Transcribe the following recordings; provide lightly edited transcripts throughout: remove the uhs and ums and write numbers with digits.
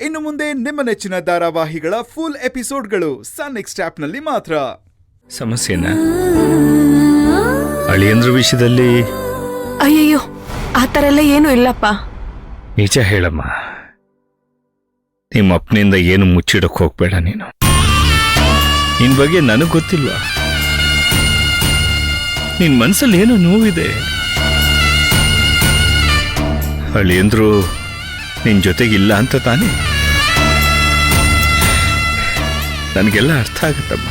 ಇನ್ನು ಮುಂದೆ ನಿಮ್ಮ ನೆಚ್ಚಿನ ಧಾರಾವಾಹಿಗಳ ಫುಲ್ ಎಪಿಸೋಡ್ಗಳು ಸನ್ ನೆಕ್ಸ್ಟ್ ಆಪ್ನಲ್ಲಿ ಮಾತ್ರ. ಸಮಸ್ಯೆನ ಅಳಿಯಂದ್ರ ವಿಷಯದಲ್ಲಿ? ಅಯ್ಯಯ್ಯೋ, ಆ ಥರ ಎಲ್ಲ ಏನೂ ಇಲ್ಲಪ್ಪ. ನಿಜ ಹೇಳಮ್ಮ, ನಿಮ್ಮ ಅಪ್ಪನಿಂದ ಏನು ಮುಚ್ಚಿಡಕ್ ಹೋಗ್ಬೇಡ. ನೀನು ನಿನ್ ಬಗ್ಗೆ ನನಗ್ ಗೊತ್ತಿಲ್ವಾ? ನಿನ್ ಮನ್ಸಲ್ಲಿ ಏನೋ ನೋವಿದೆ. ಅಳಿಯಂದ್ರು ನಿನ್ ಜೊತೆಗಿಲ್ಲ ಅಂತ ತಾನೇ? ನನಗೆಲ್ಲ ಅರ್ಥ ಆಗತ್ತಮ್ಮ.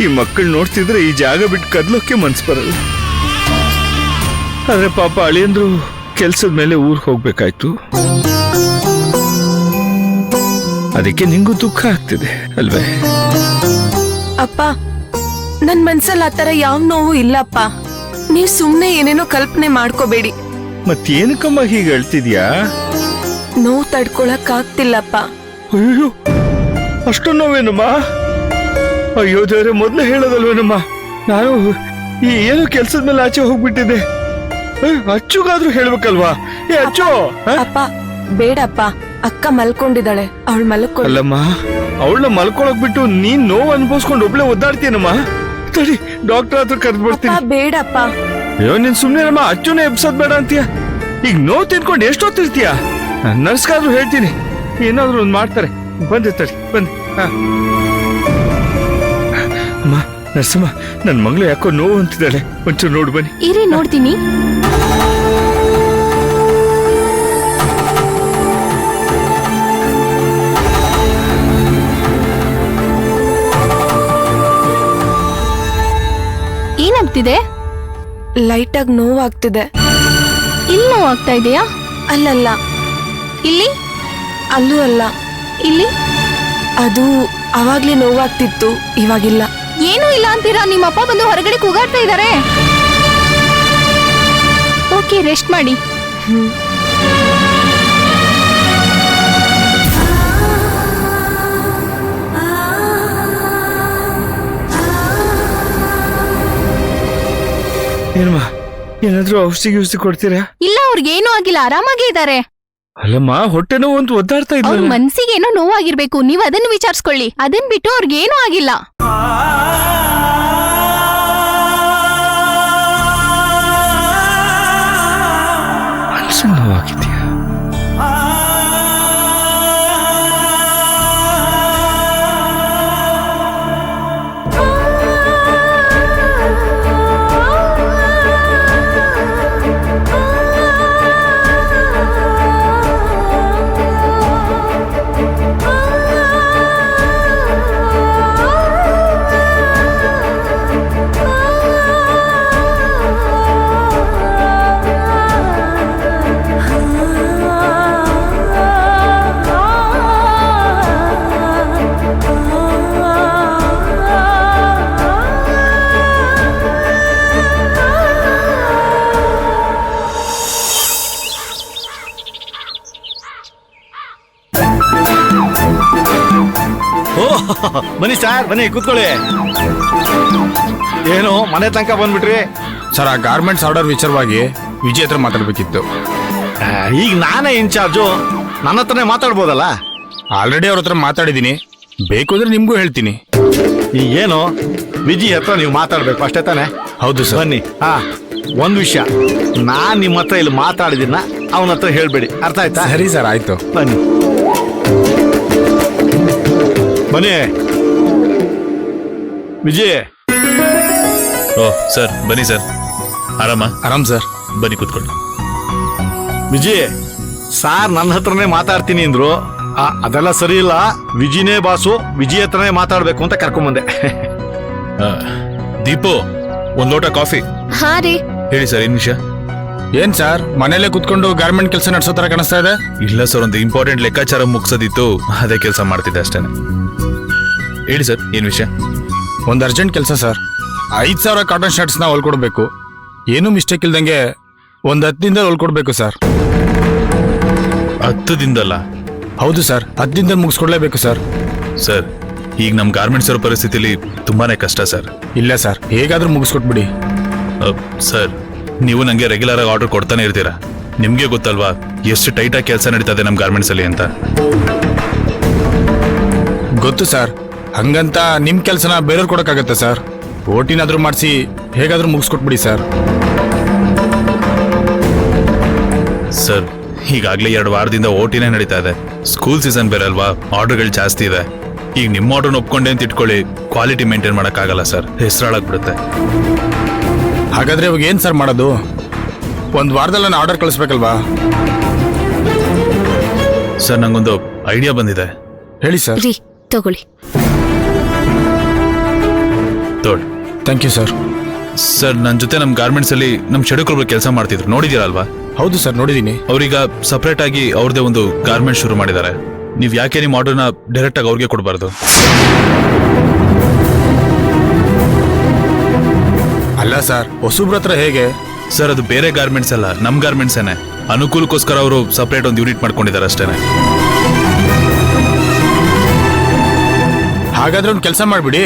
ಈ ಮಕ್ಕಳು ನೋಡ್ತಿದ್ರೆ ಈ ಜಾಗ ಬಿಟ್ಟು ಕದ್ಲೋಕೆ ಮನ್ಸು ಬರಲ್ಲ. ಆದ್ರೆ ಪಾಪ ಅಳಿಯಂದ್ರು ಕೆಲ್ಸದ ಮೇಲೆ ಊರಿಗೆ ಹೋಗ್ಬೇಕಾಯ್ತು. ಅದಕ್ಕೆ ನಿಂಗೂ ದುಃಖ ಆಗ್ತಿದೆ ಅಲ್ವೇ? ಅಪ್ಪ, ನನ್ ಮನ್ಸಲ್ಲಿ ಆ ಥರ ಯಾವ ನೋವು ಇಲ್ಲಪ್ಪ. ನೀವ್ ಸುಮ್ನೆ ಏನೇನೋ ಕಲ್ಪನೆ ಮಾಡ್ಕೋಬೇಡಿ. ಮತ್ತೇನಕ್ಕಮ್ಮ ಹೀಗೆ ಹೇಳ್ತಿದ್ಯಾ? ನೋವು ತಡ್ಕೊಳಕ್ ಆಗ್ತಿಲ್ಲಪ್ಪ. ಅಯ್ಯೋ, ಅಷ್ಟು ನೋವೇನಮ್ಮ? ಅಯ್ಯೋ ದೇವ್ರೆ, ಮೊದ್ಲು ಹೇಳೋದಲ್ವೇನಮ್ಮ? ನಾನು ಏನು ಕೆಲ್ಸದ ಮೇಲೆ ಆಚೆ ಹೋಗ್ಬಿಟ್ಟಿದ್ದೆ. ಅಚ್ಚುಗಾದ್ರೂ ಹೇಳ್ಬೇಕಲ್ವಾ? ಏ ಅಚ್ಚು! ಅಪ್ಪ ಬೇಡಪ್ಪ, ಅಕ್ಕ ಮಲ್ಕೊಂಡಿದ್ದಾಳೆ, ಅವಳು ಮಲ್ಕೊಳ್ಳ. ಅಲ್ಲಮ್ಮ, ಅವಳನ್ನ ಮಲ್ಕೊಳಕ್ ಬಿಟ್ಟು ನೀನ್ ನೋವು ಅನ್ಭವಿಸ್ಕೊಂಡು ಒಬ್ಳೆ ಒದ್ದಾಡ್ತೀನಮ್ಮ. ತಡಿ, ಡಾಕ್ಟರ್ ಹತ್ರ ಕರೆದು ಬರ್ತೀನಿ. ಬೇಡಪ್ಪ. ಅಯ್ಯೋ, ನೀನ್ ಸುಮ್ನೆನಮ್ಮ, ಅಚ್ಚುನೇ ಎಬ್ಸೋದ್ ಬೇಡ ಅಂತೀಯ. ಈಗ ನೋವು ತಿನ್ಕೊಂಡು ಎಷ್ಟೊತ್ತಿರ್ತೀಯ? ನರ್ಸ್ಗಾದ್ರೂ ಹೇಳ್ತೀನಿ, ಏನಾದ್ರು ಒಂದ್ ಮಾಡ್ತಾರೆ. ಬಂದೆ ತಡಿ, ಬಂದೆ. ಅಮ್ಮ, ನರ್ಸಮ್ಮ, ನನ್ ಮಗಳು ಯಾಕೋ ನೋವು ಅಂತಿದ್ದಾಳೆ, ಒಂಚೂರು ನೋಡು ಬನ್ನಿ. ಇರಿ, ನೋಡ್ತೀನಿ. ಏನಾಗ್ತಿದೆ? ಲೈಟ್ ಆಗಿ ನೋವಾಗ್ತಿದೆ. ಇಲ್ಲಿ ನೋವಾಗ್ತಾ ಇದೆಯಾ? ಅಲ್ಲಲ್ಲ, ಇಲ್ಲಿ? ಅಲ್ಲೂ ಅಲ್ಲ, ಇಲ್ಲಿ? ಅದು ಅವಾಗ್ಲೇ ನೋವಾಗ್ತಿತ್ತು, ಇವಾಗಿಲ್ಲ. ಏನೂ ಇಲ್ಲ ಅಂತೀರಾ? ನಿಮ್ಮ ಅಪ್ಪ ಬಂದು ಹೊರಗಡೆ ಕೂಗಾಡ್ತಾ ಇದ್ದಾರೆ. ಓಕೆ, ರೆಸ್ಟ್ ಮಾಡಿ. ಏನಮ್ಮ, ಏನಾದ್ರೂ ಔಷಧಿ ಕೊಡ್ತೀರಾ? ಇಲ್ಲ, ಅವ್ರಿಗೇನೂ ಆಗಿಲ್ಲ, ಆರಾಮಾಗೇ ಇದ್ದಾರೆ. ಅಲ್ಲಮ್ಮ, ಹೊಟ್ಟೆ ನೋವು ಅಂತ ಒದ್ದಾಡ್ತಾ ಅವ್ರ ಇದ್ದ. ಮನ್ಸಿಗೆ ಏನೋ ನೋವಾಗಿರ್ಬೇಕು, ನೀವು ಅದನ್ನು ವಿಚಾರಿಸ್ಕೊಳ್ಳಿ. ಅದನ್ ಬಿಟ್ಟು ಅವ್ರಿಗೇನೂ ಆಗಿಲ್ಲ. ಮನ್ಸಿಗೆ ನೋವಾಗಿದೆಯಾ? ಬನ್ನಿ ಸರ್, ಬನ್ನಿ ಕೂತ್ಕೊಳ್ಳಿ. ಏನು ಮನೆ ತನಕ ಬಂದ್ಬಿಟ್ರಿ? ಸರ್, ಆ ಗಾರ್ಮೆಂಟ್ಸ್ ಆರ್ಡರ್ ವಿಚಾರವಾಗಿ ವಿಜಯ್ ಹತ್ರ ಮಾತಾಡ್ಬೇಕಿತ್ತು. ಈಗ ನಾನೇ ಇನ್ಚಾರ್ಜು, ನನ್ನ ಹತ್ರನೇ ಮಾತಾಡ್ಬೋದಲ್ಲ? ಆಲ್ರೆಡಿ ಅವ್ರ ಹತ್ರ ಮಾತಾಡಿದ್ದೀನಿ, ಬೇಕು ಅಂದ್ರೆ ನಿಮ್ಗೂ ಹೇಳ್ತೀನಿ. ಈಗ ಏನು ವಿಜಯ್ ಹತ್ರ ನೀವು ಮಾತಾಡ್ಬೇಕು ಅಷ್ಟೇ ತಾನೆ? ಹೌದು ಸರ್. ಬನ್ನಿ. ಒಂದ್ ವಿಷಯ, ನಾನ್ ನಿಮ್ಮ ಹತ್ರ ಇಲ್ಲಿ ಮಾತಾಡಿದಿನ ಅವನ ಹತ್ರ ಹೇಳ್ಬೇಡಿ, ಅರ್ಥ ಆಯ್ತಾ? ಸರಿ ಸರ್, ಆಯ್ತು. ಬನ್ನಿ ಬನ್ನಿ. ವಿಜಯ್. ಓ ಸರ್, ಬನ್ನಿ ಸರ್. ಆರಾಮ್ ಸರ್, ಬನ್ನಿ ಕೂತ್ಕೊಳ್ಳಿ. ವಿಜಯ್ ಸಾರ್ ನನ್ನ ಹತ್ರನೇ ಮಾತಾಡ್ತೀನಿ ಅಂದ್ರು. ಅದೆಲ್ಲ ಸರಿ ಇಲ್ಲ, ವಿಜಿನೇ ಬಾಸು, ವಿಜಯ್ ಹತ್ರನೇ ಮಾತಾಡ್ಬೇಕು ಅಂತ ಕರ್ಕೊಂಬಂದೆ. ದೀಪು, ಒಂದ್ ಲೋಟ ಕಾಫಿ. ಹಾ ರೀ. ಹೇಳಿ ಸರ್, ಏನ್ ವಿಷಯ? ಏನ್ ಸರ್, ಮನೇಲೆ ಕುತ್ಕೊಂಡು ಗಾರ್ಮೆಂಟ್ ಕೆಲಸ ನಡೆಸೋ ತರ ಕಾಣಿಸ್ತಾ ಇದೆ? ಇಲ್ಲ ಸರ್, ಒಂದು ಇಂಪಾರ್ಟೆಂಟ್ ಲೆಕ್ಕಾಚಾರ ಮುಗಿಸೋದಿತ್ತು, ಅದೇ ಕೆಲಸ ಮಾಡ್ತಿದ್ದೆ ಅಷ್ಟೇನೆ. ಹೇಳಿ ಸರ್, ಏನ್ ವಿಷಯ? ಒಂದು ಅರ್ಜೆಂಟ್ ಕೆಲಸ ಸರ್. 5,000 ಕಾಟನ್ ಶರ್ಟ್ಸ್ನ ಹೊಲ್ಕೊಡ್ಬೇಕು. ಏನೂ ಮಿಸ್ಟೇಕ್ ಇಲ್ದಂಗೆ ಒಂದು 10 ದಿನದಲ್ಲಿ ಹೊಲ್ಕೊಡ್ಬೇಕು ಸರ್. 10 ದಿನದಲ್ಲ? ಹೌದು ಸರ್, 10 ದಿನದಲ್ಲಿ ಮುಗಿಸ್ಕೊಡ್ಲೇಬೇಕು ಸರ್. ಸರ್, ಈಗ ನಮ್ಮ ಗಾರ್ಮೆಂಟ್ಸ್ ಇರೋ ಪರಿಸ್ಥಿತಿಲಿ ತುಂಬಾನೇ ಕಷ್ಟ ಸರ್. ಇಲ್ಲ ಸರ್, ಹೇಗಾದ್ರೂ ಮುಗಿಸ್ಕೊಟ್ಬಿಡಿ. ಸರ್, ನೀವು ನಂಗೆ ರೆಗ್ಯುಲರ್ ಆಗಿ ಆರ್ಡರ್ ಕೊಡ್ತಾನೆ ಇರ್ತೀರಾ, ನಿಮ್ಗೆ ಗೊತ್ತಲ್ವಾ ಎಷ್ಟು ಟೈಟಾಗಿ ಕೆಲಸ ನಡೀತದೆ ನಮ್ಮ ಗಾರ್ಮೆಂಟ್ಸ್ ಅಲ್ಲಿ ಅಂತ. ಗೊತ್ತು ಸರ್, ಹಂಗಂತ ನಿಮ್ ಕೆಲ್ಸನ ಬೇರೆಯವ್ರು ಕೊಡಕ್ಕಾಗತ್ತೆ ಸರ್? ಓಟಿನಾದ್ರೂ ಮಾಡಿಸಿ ಹೇಗಾದ್ರೂ ಮುಗಿಸ್ಕೊಟ್ಬಿಡಿ ಸರ್. ಸರ್ ಈಗಾಗಲೇ 2 ವಾರದಿಂದ ಓಟಿನೇ ನಡೀತಾ ಇದೆ. ಸ್ಕೂಲ್ ಸೀಸನ್ ಬೇರೆ ಅಲ್ವಾ, ಆರ್ಡರ್ಗಳು ಜಾಸ್ತಿ ಇದೆ. ಈಗ ನಿಮ್ಮ ಆರ್ಡರ್ನ ಒಪ್ಕೊಂಡೆ ಅಂತ ಇಟ್ಕೊಳ್ಳಿ, ಕ್ವಾಲಿಟಿ ಮೇಂಟೈನ್ ಮಾಡೋಕ್ಕಾಗಲ್ಲ ಸರ್, ಹೆಸರಾಳಾಗ್ಬಿಡುತ್ತೆ. ಹಾಗಾದ್ರೆ ಇವಾಗ ಏನ್ ಸರ್ ಮಾಡೋದು? ಒಂದ್ ವಾರದಲ್ಲಿ ನಾನು ಆರ್ಡರ್ ಕಳಿಸ್ಬೇಕಲ್ವಾ? ಸರ್ ನಂಗೊಂದು ಐಡಿಯಾ ಬಂದಿದೆ. ಹೇಳಿ ಸರ್. ರೀ ತಗೊಳ್ಳಿ. ತೋಳ್ ಥ್ಯಾಂಕ್ ಯು ಸರ್. ಸರ್ ನನ್ನ ಜೊತೆ ನಮ್ಮ ಗಾರ್ಮೆಂಟ್ಸ್ ಅಲ್ಲಿ ನಮ್ಮ ಶೆಡ್ಯೂಲ್ ಕೆಲಸ ಮಾಡ್ತಿದ್ರು, ನೋಡಿದ್ದೀರಾ ಅಲ್ವಾ? ಹೌದು ಸರ್, ನೋಡಿದೀನಿ. ಅವ್ರೀಗ ಸಪ್ರೇಟ್ ಆಗಿ ಅವ್ರದೇ ಒಂದು ಗಾರ್ಮೆಂಟ್ ಶುರು ಮಾಡಿದ್ದಾರೆ. ನೀವು ಯಾಕೆ ನಿಮ್ಮ ಆರ್ಡರ್ನ ಡೈರೆಕ್ಟ್ ಆಗಿ ಅವ್ರಿಗೆ ಕೊಡಬಾರ್ದು? ಅಲ್ಲ ಸರ್, ಹೊಸಬ್ರ ಹತ್ರ ಹೇಗೆ? ಸರ್ ಅದು ಬೇರೆ ಗಾರ್ಮೆಂಟ್ಸ್ ಅಲ್ಲ, ನಮ್ಮ ಗಾರ್ಮೆಂಟ್ಸೇನೆ. ಅನುಕೂಲಕ್ಕೋಸ್ಕರ ಅವರು ಸಪ್ರೇಟ್ ಒಂದು ಯೂನಿಟ್ ಮಾಡ್ಕೊಂಡಿದ್ದಾರೆ ಅಷ್ಟೇನೆ. ಹಾಗಾದ್ರೆ ಒಂದು ಕೆಲಸ ಮಾಡಿಬಿಡಿ,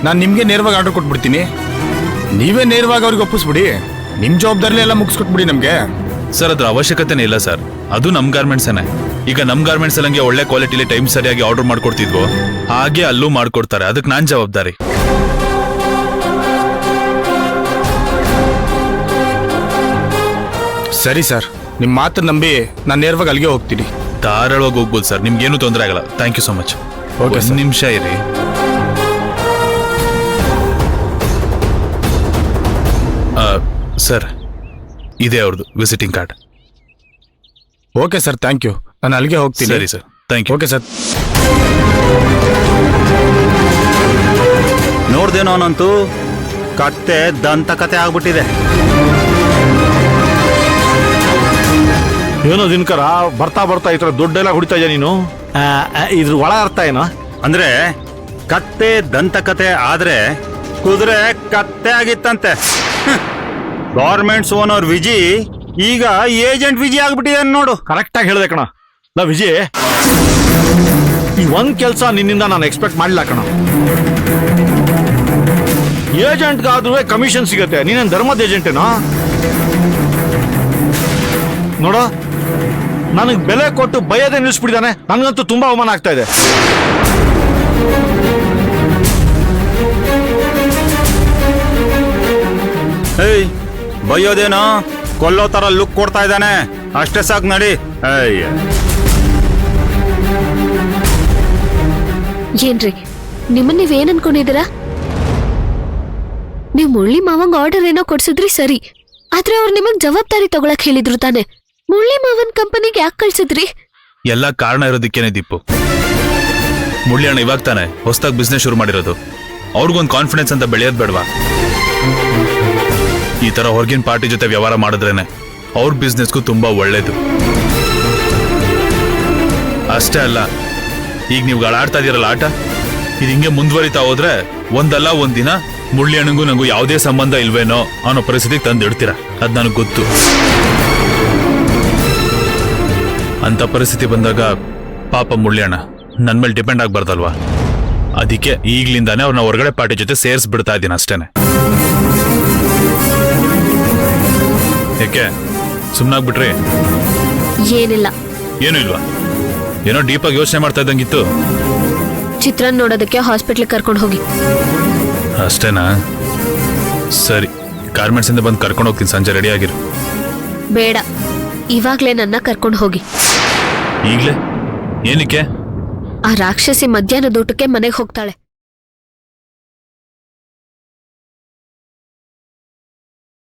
ನಾನು ನಿಮಗೆ ನೇರವಾಗಿ ಆರ್ಡರ್ ಕೊಟ್ಬಿಡ್ತೀನಿ. ನೀವೇ ನೇರವಾಗಿ ಅವ್ರಿಗೆ ಒಪ್ಪಿಸ್ಬಿಡಿ. ನಿಮ್ಮ ಜವಾಬ್ದಾರಿ ಎಲ್ಲ ಮುಗಿಸ್ಕೊಟ್ಬಿಡಿ ನಮಗೆ. ಸರ್ ಅದ್ರ ಅವಶ್ಯಕತೆನೇ ಇಲ್ಲ ಸರ್, ಅದು ನಮ್ಮ ಗಾರ್ಮೆಂಟ್ಸೇನೆ. ಈಗ ನಮ್ಮ ಗಾರ್ಮೆಂಟ್ಸ್ ಅಲ್ಲಿ ಒಳ್ಳೆ ಕ್ವಾಲಿಟಿಲಿ ಟೈಮ್ ಸರಿಯಾಗಿ ಆರ್ಡರ್ ಮಾಡ್ಕೊಡ್ತಿದ್ವು, ಹಾಗೆ ಅಲ್ಲೂ ಮಾಡ್ಕೊಡ್ತಾರೆ. ಅದಕ್ಕೆ ನಾನು ಜವಾಬ್ದಾರಿ. ಸರಿ ಸರ್, ನಿಮ್ಮ ಮಾತು ನಂಬಿ ನಾನು ನೇರವಾಗಿ ಅಲ್ಲಿಗೆ ಹೋಗ್ತೀನಿ. ಧಾರಾಳವಾಗಿ ಹೋಗ್ಬೋದು ಸರ್, ನಿಮ್ಗೇನು ತೊಂದರೆ ಆಗಲ್ಲ. Thank you so much. Okay sir. ನಿಮಿಷ ಇರಿ. ಸರ್ ಇದೇ ಅವ್ರದ್ದು visiting card. Okay sir, thank you. ನಾನು ಅಲ್ಲಿಗೆ ಹೋಗ್ತೀನಿ. ಸರಿ sir, thank you. Okay sir. ನೋಡ್ದೇನೋ ಅವನಂತೂ ಕತ್ತೆ ದಂತಕತೆ ಆಗ್ಬಿಟ್ಟಿದೆ. ಏನೋ ದಿನಕರ ಬರ್ತಾ ಬರ್ತಾ ಈ ತರ ದೊಡ್ಡೆಲ್ಲ ಹೊಡಿತಾ ಇದೆಯಾ ನೀನು? ಇದ್ರ ಒಳ ಅರ್ಥ ಏನೋ? ಅಂದ್ರೆ ಕತ್ತೆ ದಂತಕತೆ ಆದ್ರೆ ಕುದುರೆ ಕತ್ತೆ ಆಗಿತ್ತಂತೆ. ಗೌರ್ಮೆಂಟ್ಸ್ ಓನರ್ ವಿಜಿ ಈಗ ಏಜೆಂಟ್ ವಿಜಿ ಆಗ್ಬಿಟ್ಟಿದೆ ನೋಡು. ಕರೆಕ್ಟ್ ಆಗಿ ಹೇಳ್ದೆ ಕಣ. ನಾ ವಿಜಯ್, ಈ ಒಂದ್ ಕೆಲ್ಸ ನಿನ್ನಿಂದ ನಾನು ಎಕ್ಸ್ಪೆಕ್ಟ್ ಮಾಡ್ಲಿಲ್ಲ ಕಣ. ಏಜೆಂಟ್ಗಾದ್ರೂ ಕಮಿಷನ್ ಸಿಗತ್ತೆ, ನೀನೇನ್ ಧರ್ಮದ ಏಜೆಂಟೇನಾ? ನೋಡ, ನನಗ್ ಬೆಲೆ ಕೊಟ್ಟು ಬಯದೇ ನಿಲ್ಲಿಸ್ಬಿಟ್ಟಿದ್ದಾನೆ. ನನ್ಗಂತೂ ತುಂಬಾ ಅವಮಾನ ಆಗ್ತಾ ಇದೆ. ಏಯ್, ಬೈಯೋದೇನೋ, ಕೊಲ್ಲೋ ತರ ಲುಕ್ ಕೊಡ್ತಾ ಇದ್ದಾನೆ. ಅಷ್ಟೇ ಸಾಕು, ನಡಿ. ಅಯ್ಯ, ಏನ್ರಿ ನಿಮ್ಮನ್ನ ನೀವೇನ್ ಅನ್ಕೊಂಡಿದ್ದೀರಾ? ನೀವ್ ಮುಳ್ಳಿ ಮಾವಂಗ್ ಆರ್ಡರ್ ಏನೋ ಕೊಡ್ಸಿದ್ರಿ ಸರಿ, ಆದ್ರೆ ಅವ್ರು ನಿಮಗ್ ಜವಾಬ್ದಾರಿ ತಗೊಳಕ್ ಹೇಳಿದ್ರು ತಾನೆ. ಮುಳ್ಳಿ ಮಾವನ್ ಕಂಪನಿಗೆ ಯಾಕೆ ಕಳ್ಸಿದ್ರಿ? ಎಲ್ಲ ಕಾರಣ ಇರೋದಕ್ಕೇನೆ ದೀಪು. ಮುಳ್ಳಿ ಅಣ್ಣ ಇವಾಗ ತಾನೆ ಹೊಸದಾಗಿ ಬಿಸ್ನೆಸ್ ಶುರು ಮಾಡಿರೋದು. ಅವ್ರಿಗೊಂದು ಕಾನ್ಫಿಡೆನ್ಸ್ ಅಂತ ಬೆಳೆಯೋದ್ ಬೇಡವಾ? ಈ ತರ ಹೊರಗಿನ ಪಾರ್ಟಿ ಜೊತೆ ವ್ಯವಹಾರ ಮಾಡಿದ್ರೇನೆ ಅವ್ರ ಬಿಸ್ನೆಸ್ಗೂ ತುಂಬಾ ಒಳ್ಳೇದು. ಅಷ್ಟೇ ಅಲ್ಲ, ಈಗ ನೀವು ಆಡ್ತಾ ಇದೀರಲ್ಲ ಆಟ, ಇದು ಹಿಂಗೆ ಮುಂದುವರಿತಾ ಹೋದ್ರೆ ಒಂದಲ್ಲ ಒಂದಿನ ಮುಳ್ಳಿ ಅಣ್ಣಂಗೂ ನಂಗೂ ಯಾವುದೇ ಸಂಬಂಧ ಇಲ್ವೇನೋ ಅನ್ನೋ ಪರಿಸ್ಥಿತಿಗೆ ತಂದಿಡ್ತೀರ. ಅದ್ ನನಗೆ ಗೊತ್ತು. ಅಂತ ಪರಿಸ್ಥಿತಿ ಬಂದಾಗ ಪಾಪ ಮುಳ್ಳಿ ಅಣ್ಣ ನನ್ ಮೇಲೆ ಡಿಪೆಂಡ್ ಆಗ್ಬಾರ್ದಲ್ವಾ? ಅದಕ್ಕೆ ಈಗ್ಲಿಂದಾನೇ ಅವ್ರನ್ನ ಹೊರಗಡೆ ಪಾರ್ಟಿ ಜೊತೆ ಸೇರಿಸ್ಬಿಡ್ತಾ ಇದ್ದೀನಿ ಅಷ್ಟೇನೆ. ಯಾಕೆ ಸುಮ್ನಾಗ್ಬಿಟ್ರಿ? ಏನಿಲ್ಲ. ಏನು ಇಲ್ವಾ? ಏನೋ ಡೀಪ್ ಆಗಿ ಯೋಚನೆ ಮಾಡ್ತಾ ಇದ್ದಂಗಿತ್ತು. ಚಿತ್ರನ್ ನೋಡೋದಕ್ಕೆ ಹಾಸ್ಪಿಟ್ಲಿಗೆ ಕರ್ಕೊಂಡು ಹೋಗಿ. ಅಷ್ಟೇನಾ? ಸರಿ, ಗಾರ್ಮೆಂಟ್ಸ್ ಇಂದ ಬಂದು ಕರ್ಕೊಂಡು ಹೋಗ್ತೀನಿ. ಸಂಜೆ ರೆಡಿ ಆಗಿರು. ಬೇಡ, ಇವಾಗ್ಲೇ ನನ್ನ ಕರ್ಕೊಂಡು ಹೋಗಿ. ಈಗ್ಲೇ? ಏನಕ್ಕೆ? ಆ ರಾಕ್ಷಸಿ ಮಧ್ಯಾಹ್ನದ ಊಟಕ್ಕೆ ಮನೆಗೆ ಹೋಗ್ತಾಳೆ.